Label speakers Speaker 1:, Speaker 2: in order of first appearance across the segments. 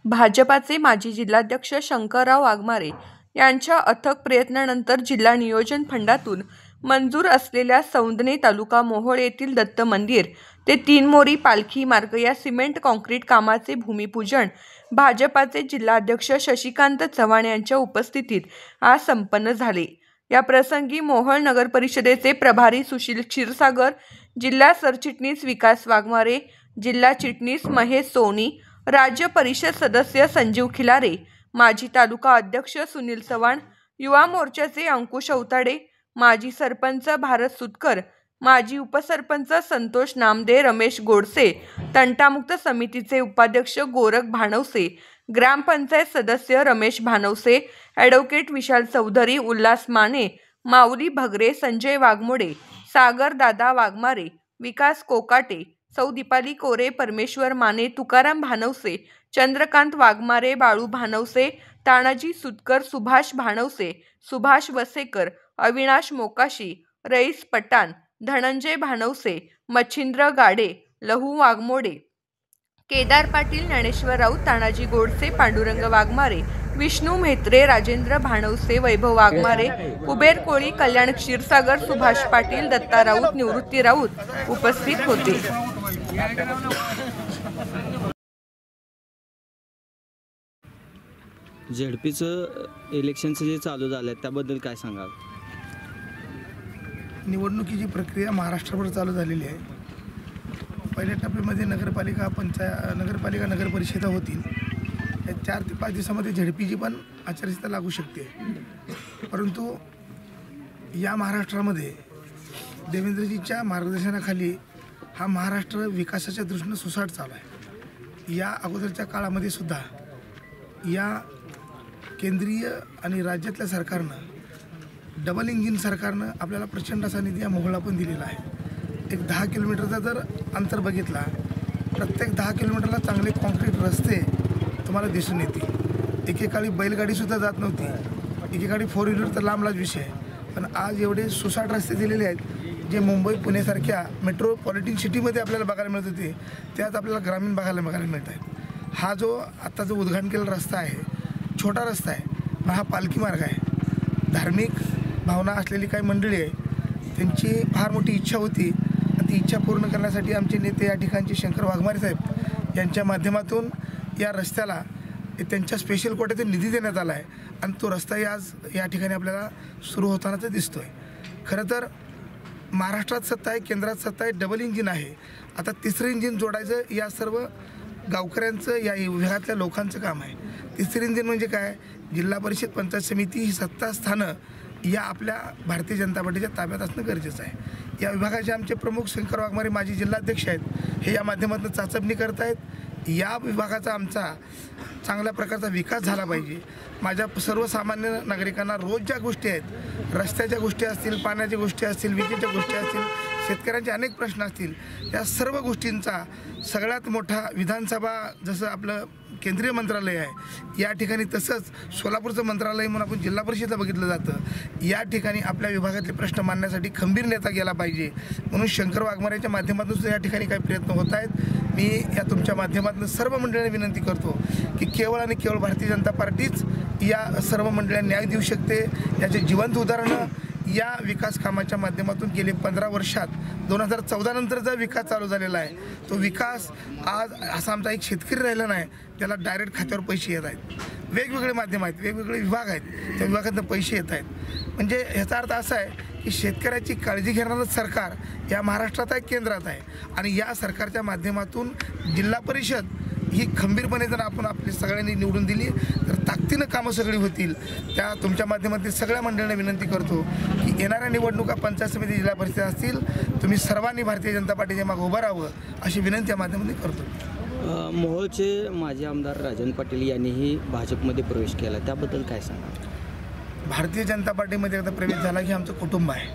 Speaker 1: भाजपाचे माजी जिल्हाध्यक्ष शंकरराव वाघमारे यांच्या अथक प्रयत्नानंतर जिल्हा नियोजन फंडातून मंजूर असलेल्या सौंदणे तालुका मोहोळ येथील दत्त मंदिर ते तीनमोरी पालखी मार्ग या सिमेंट कॉन्क्रीट कामाचे भूमिपूजन भाजपाचे जिल्हाध्यक्ष शशिकांत चव्हाण यांच्या उपस्थितीत आज संपन्न झाले। या प्रसंगी मोहोळ नगर परिषदेचे प्रभारी सुशील क्षीरसागर, जिल्हा सरचिटणीस विकास वाघमारे, जिल्हा चिटणीस महेश सोनी, राज्य परिषद सदस्य संजीव खिलारे, माजी तालुका अध्यक्ष सुनील चव्हाण, युवा मोर्चाचे अंकुश अवताडे, माजी सरपंच भारत सुतकर, माजी उपसरपंच संतोष नामदे, रमेश गोडसे, तंटामुक्त समितीचे उपाध्यक्ष गोरख भानवसे, ग्रामपंचायत सदस्य रमेश भानवसे, ॲडव्होकेट विशाल चौधरी, उल्हास माने, माऊली भगरे, संजय वाघमोडे, सागर दादा वाघमारे, विकास कोकाटे, सौ दीपाली कोरे, परमेश्वर माने, तुकाराम भानवसे, चंद्रकांत वाघमारे, बाळू भानवसे, तानाजी सुतकर, सुभाष भानवसे, सुभाष वसेकर, अविनाश मोकाशी, रईस पठाण, धनंजय भानवसे, मच्छिंद्र गाडे, लहू वाघमोडे, केदार पाटील, ज्ञानेश्वर राऊत, तानाजी गोडसे, पांडुरंग वाघमारे, विष्णू म्हेत्रे, राजेंद्र भानवसे, वैभव वाघमारे, कुबेर कोळी, कल्याण क्षीरसागर, सुभाष पाटील, दत्ता राऊत, निवृत्ती राऊत उपस्थित होते।
Speaker 2: झेडपीचं इलेक्शनचं जे चालू झालं त्याबद्दल काय सांगाल?
Speaker 3: निवडणुकीची प्रक्रिया महाराष्ट्रभर चालू झालेली आहे। पहिल्या टप्प्यामध्ये नगरपालिका, नगर परिषदा होतील। 4 ते 5 दिवसामध्ये झेडपीची पण आचारसंहिता लागू शकते। परंतु या महाराष्ट्रामध्ये देवेंद्रजीच्या मार्गदर्शनाखाली हा महाराष्ट्र विकासाच्या दृष्टीनं सुसाट चालू आहे। या अगोदरच्या काळामध्ये सुद्धा या केंद्रीय आणि राज्यातल्या सरकारनं, डबल इंजिन सरकारनं आपल्याला प्रचंड असा निधी या मोहोळला पण दिलेला आहे। एक 10 किलोमीटरचा जर अंतर बघितला, प्रत्येक 10 किलोमीटरला चांगले कॉन्क्रीट रस्ते तुम्हाला दिसून येतील। एकेकाळी बैलगाडीसुद्धा जात नव्हती, एकेकाळी 4 व्हीलर तर लांबलाच विषय, पण आज एवढे सुसाट रस्ते दिलेले आहेत जे मुंबई, पुण्यासारख्या मेट्रोपॉलिटन सिटीमध्ये आपल्याला बघायला मिळत होते, त्यात आपल्याला ग्रामीण भागाला बघायला मिळत आहे। हा जो आता जो उद्घाटन केलेला रस्ता आहे, छोटा रस्ता आहे, पण हा पालखी मार्ग आहे। धार्मिक भावना असलेली काही मंडळी आहे, त्यांची फार मोठी इच्छा होती आणि ती इच्छा पूर्ण करण्यासाठी आमचे नेते या ठिकाणचे शंकर वाघमारे साहेब यांच्या माध्यमातून या रस्त्याला त्यांच्या स्पेशल कोट्यातून निधी देण्यात आला आहे आणि तो रस्ताही आज या ठिकाणी आपल्याला सुरू होतानाच दिसतो आहे। खरं तर महाराष्ट्रात सत्ता आहे, केंद्रात सत्ता आहे, डबल इंजिन आहे। आता तिसरं इंजिन जोडायचं या सर्व गावकऱ्यांचं, या विभागातल्या लोकांचं काम आहे। तिसरं इंजिन म्हणजे काय? जिल्हा परिषद, पंचायत समिती ही सत्तास्थानं या आपल्या भारतीय जनता पार्टीच्या ताब्यात असणं गरजेचं आहे। या विभागाचे आमचे प्रमुख शंकर वाघमारे माजी जिल्हाध्यक्ष आहेत, हे या माध्यमातून चाचपणी करत आहेत। या विभागाचा आमचा चांगल्या प्रकारचा विकास झाला पाहिजे। माझ्या सर्वसामान्य नागरिकांना रोज ज्या गोष्टी आहेत, रस्त्याच्या गोष्टी असतील, पाण्याच्या गोष्टी असतील, विजेच्या गोष्टी असतील, शेतकऱ्यांचे अनेक प्रश्न असतील, या सर्व गोष्टींचा सगळ्यात मोठा विधानसभा जसं आपलं केंद्रीय मंत्रालय आहे या ठिकाणी, तसंच सोलापूरचं मंत्रालय म्हणून आपण जिल्हा परिषदेला बघितलं जातं। या ठिकाणी आपल्या विभागातले प्रश्न मांडण्यासाठी खंबीर नेता गेला पाहिजे, म्हणून शंकर वाघमारेच्या माध्यमातून सुद्धा या ठिकाणी काही प्रयत्न होत आहेत। मी या तुमच्या माध्यमातून सर्व मंडळींना विनंती करतो की केवळ आणि केवळ भारतीय जनता पार्टीच या सर्व मंडळींना न्याय देऊ शकते। याचे जिवंत उदाहरणं या विकास कामाच्या माध्यमातून गेले 15 वर्षात 2014 नंतरचा विकास चालू झालेला आहे। तो विकास आज असा आमचा एक शेतकरी राहिला नाही, त्याला डायरेक्ट खात्यावर पैसे येत आहेत। वेगवेगळे माध्यम आहेत, वेगवेगळे विभाग आहेत, त्या विभागातून पैसे येत आहेत। म्हणजे ह्याचा अर्थ असा आहे की शेतकऱ्याची काळजी घेणारं सरकार या महाराष्ट्रात आहे, केंद्रात आहे, आणि या सरकारच्या माध्यमातून जिल्हा परिषद ही खंबीरपणे जर आपण आपली सगळ्यांनी निवडून दिली तर ताकदीनं कामं सगळी होतील। त्या तुमच्या माध्यमातून सगळ्या मंडळींना विनंती करतो की येणाऱ्या निवडणुका पंचायत समिती, जिल्हा परिषद असतील, तुम्ही सर्वांनी भारतीय जनता पार्टीच्या मागे उभं राहावं अशी विनंती या माध्यमातून करतो।
Speaker 2: मोहोळचे माजी आमदार राजन पाटील यांनीही भाजपमध्ये प्रवेश केला, त्याबद्दल काय सांगा?
Speaker 3: भारतीय जनता पार्टीमध्ये एकदा प्रवेश झाला की आमचं कुटुंब आहे,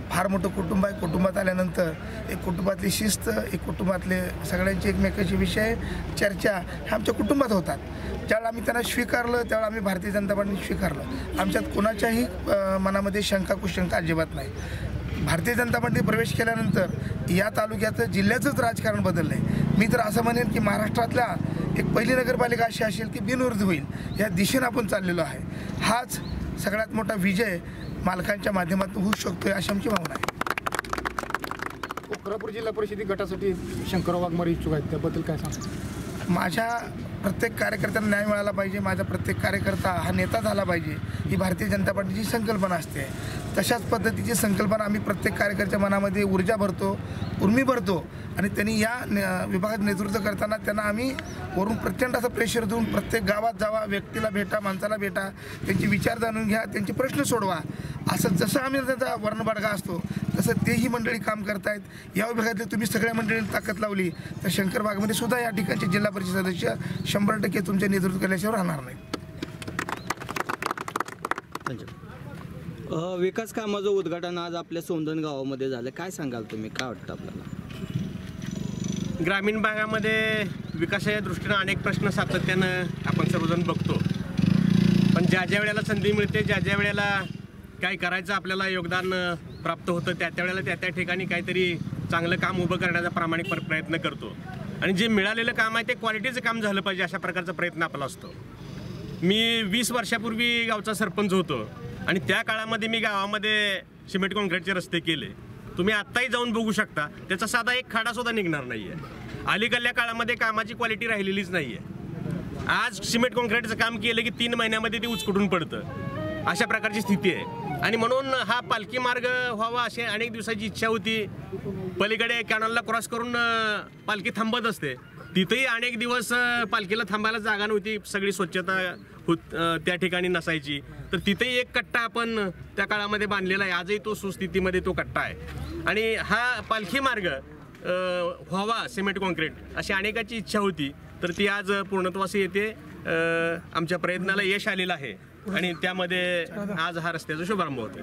Speaker 3: फार मोठं कुटुंब आहे। कुटुंबात आल्यानंतर एक कुटुंबातली शिस्त, एक कुटुंबातले सगळ्यांचे एकमेकाचे विषय चर्चा ह्या आमच्या कुटुंबात होतात। ज्यावेळेला आम्ही त्यांना स्वीकारलं त्यावेळेला आम्ही भारतीय जनता पार्टीने स्वीकारलं। आमच्यात कोणाच्याही मनामध्ये शंका कुशंका अजिबात नाही। भारतीय जनता पार्टीत प्रवेश केल्यानंतर या तालुक्याचं जिल्ह्याचंच राजकारण बदललं आहे। मी तर असं म्हणेन की महाराष्ट्रातल्या एक पहिली नगरपालिका अशी असेल की बिनविरोध होईल या दिशेने आपण चाललेलो आहे. हाच सगळ्यात मोठा विजय मालकांच्या माध्यमातून होऊ शकतो अशी आमची भावना आहे.
Speaker 4: कोल्हापूर जिल्हा परिषद गटासाठी शंकरराव वाघमारे इच्छुक आहेत, त्याबद्दल काय सांगा?
Speaker 3: माझ्या प्रत्येक कार्यकर्त्यांना न्याय मिळाला पाहिजे, माझा प्रत्येक कार्यकर्ता हा नेता झाला पाहिजे, ही भारतीय जनता पार्टीची संकल्पना असते. तशाच पद्धतीची संकल्पना आम्ही प्रत्येक कार्यकर्त्याच्या मनामध्ये ऊर्जा भरतो, उर्मी भरतो आणि त्यांनी या विभागात नेतृत्व करताना त्यांना आम्ही वरून प्रचंड असं प्रेशर देऊन प्रत्येक गावात जावा, व्यक्तीला भेटा, माणसाला भेटा, त्यांचे विचार जाणून घ्या, त्यांचे प्रश्न सोडवा, असं जसं आम्ही त्याचा वर्णबाडगा असतो तसं तेही मंडळी काम करतायत. या विभागातले तुम्ही सगळ्या मंडळींनी ताकद लावली तर शंकर वाघमारे सुद्धा या ठिकाणचे जिल्हा परिषद सदस्य 100% तुमचे नेतृत्व केल्याशिवाय राहणार नाही.
Speaker 2: विकास कामाचं उद्घाटन आज आपल्या सौंदन गावामध्ये झालं, काय सांगाल तुम्ही, काय वाटतं आपल्याला?
Speaker 5: ग्रामीण भागामध्ये विकासाच्या दृष्टीनं अनेक प्रश्न सातत्यानं आपण सर्वजण बघतो, पण ज्या ज्या वेळेला संधी मिळते, ज्या ज्या वेळेला काय करायचं आपल्याला योगदान प्राप्त होतं, त्या वेळेला त्या ठिकाणी काहीतरी चांगलं काम उभं करण्याचा प्रामाणिक प्रयत्न करतो आणि जे मिळालेलं काम आहे ते क्वालिटीचं काम झालं पाहिजे अशा प्रकारचा प्रयत्न आपला असतो. मी 20 वर्षापूर्वी गावचा सरपंच होतो आणि त्या काळामध्ये मी गावामध्ये सिमेंट कॉन्क्रीटचे रस्ते केले. तुम्ही आत्ताही जाऊन बघू शकता, त्याचा साधा एक खाडासुद्धा निघणार नाही आहे. अलीकडल्या काळामध्ये कामाची क्वालिटी राहिलेलीच नाही आहे. आज सिमेंट कॉन्क्रीटचं काम केलं की 3 महिन्यामध्ये ते उचकुटून पडतं, अशा प्रकारची स्थिती आहे. आणि म्हणून हा पालखी मार्ग व्हावा अशी अनेक दिवसाची इच्छा होती. पलीकडे कॅनलला क्रॉस करून पालखी थांबत असते, तिथेही अनेक दिवस पालखीला थांबायला जागा नव्हती, सगळी स्वच्छता त्या ठिकाणी नसायची. तर तिथेही एक कट्टा आपण त्या काळामध्ये बांधलेला आहे, आजही तो सुस्थितीमध्ये तो कट्टा आहे. आणि हा पालखी मार्ग व्हावा सिमेंट कॉन्क्रीट अशी अनेकाची इच्छा होती, तर ती आज पूर्णत्वास येते. आमच्या प्रयत्नाला यश आलेलं आहे आणि त्यामध्ये आज हा रस्त्याचा शुभारंभ होतो.